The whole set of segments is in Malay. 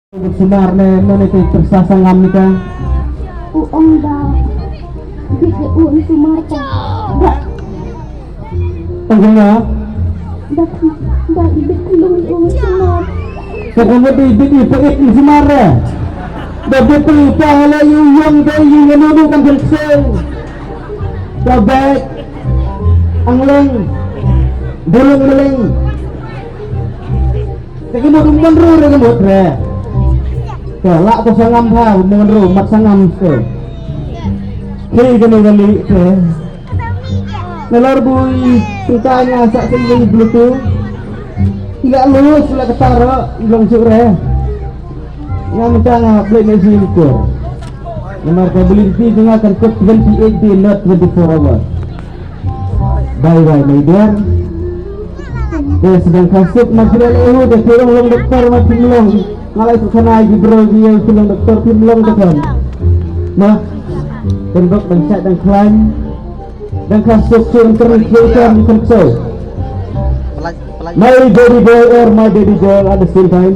Senar ne itu tersasangam nika. Uong da. Bige uon sumar ka. Da. Tangga. Da ibig kulong uon sumar. Sekarang di pekit ni semara. Dapat pelita hala yung day yung ano kan berseng. Dabek. Angleng. Bulung meleng. Tapi mau rumpan ru dengan motre. Kelak ko sangam ha, dengan ru mat sangam se. Kiri kena kali ke. Nelor bui ceritanya sak sing bluetooth. Tidak lulus lah ketara ilang sore. Yang mencana play mesin ko. Nomor capability dengan kod 28 day not 24 hours. Bye bye my dear. Dia sedang kasut material itu dia turun long doktor masih melong malah itu sana gibrol dia turun doktor tim melong dekan nah tembok dan chat dan klaim dan kasut turun terus control my baby boy or my baby girl at the same time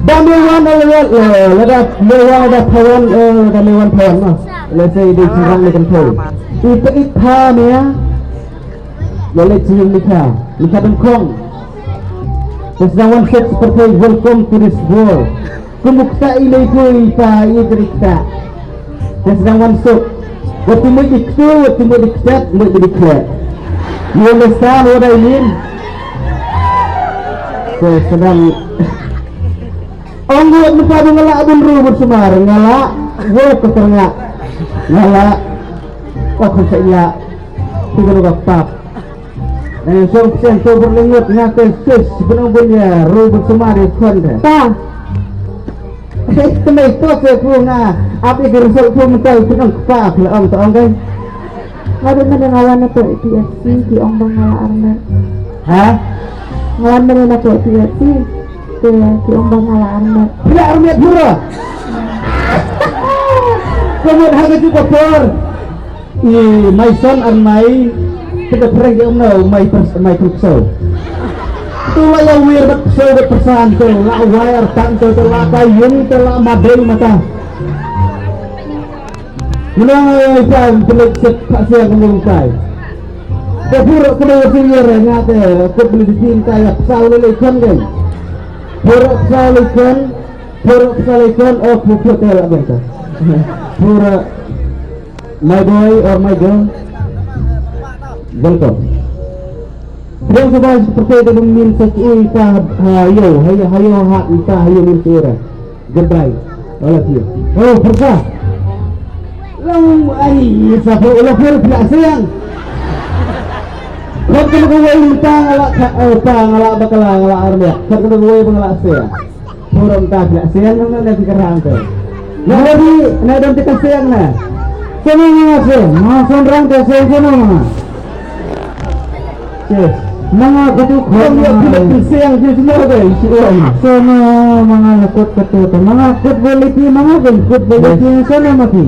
dan mewan ada pawan ada mewan pawan let's say dia curang di control itu ya Boleh cium nikah bengkong. Sedangkan set seperti welcome to this world. Kumukta ilay ko ita ikrikta. Sedangkan sok. Waktu mo ikto, waktu mo diktat, mo diklat. You understand what I mean? So sedang. Ang buat masyado ngala abon rubot sumar ngala. Wow keternga. Ngala. Waktu sa iya. Tinggal kapap. So berlengut ngakai sus sebenarnya rubut semari konten. Ta. Kena itu aku nga. Api gerusuk pun mental pinang kepak lah om tak om kan. Ngadu na ngawan na to PFC di ong bangala arna. Ha? Ngawan na to PFC di ong bangala arna. Ya arna pura. Kemudian harga juga por. My son and my kita pernah dia umno my so tu lah yang wir so berpesan tu lah wire tang tu lah kayun tu lah madai mata menang ikan pelik sepak siang kemungkai dia pura kena sihir ngate aku beli dicinta ya selalu ikan kan pura selalu ikan oh pura telak benta pura my boy or my girl welcome. Dia sebab seperti itu min sekui ka hayo ha ita hayo min sira. Goodbye. All of you. Oh, persa. Lang ay sa ulo pero pila sayang. Kau kena gawai minta ngala bakala ngala armia. Kau kena gawai ngala sayang. Purong ta pila sayang nang nanti kerang tu. Jadi, na dom kita sayang na. Sini ngase, mason rang te sayang yes, mga katuk yang pisang di semua guys. Sama mga lakot katuto, mga footballiti, mga footballiti yang sana mati.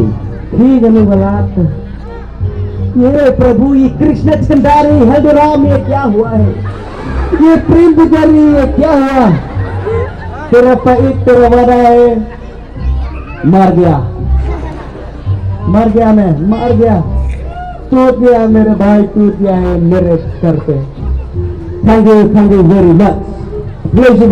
Hi gani balat. ये प्रभु ये कृष्ण चंदारी हल्दीराम ये क्या हुआ है ये प्रेम पुजारी ये क्या हुआ तेरा पैक तेरा वादा है मर गया मैं मर गया टूट गया मेरे भाई टूट गया है मेरे सर पे thank you very much. Bless you,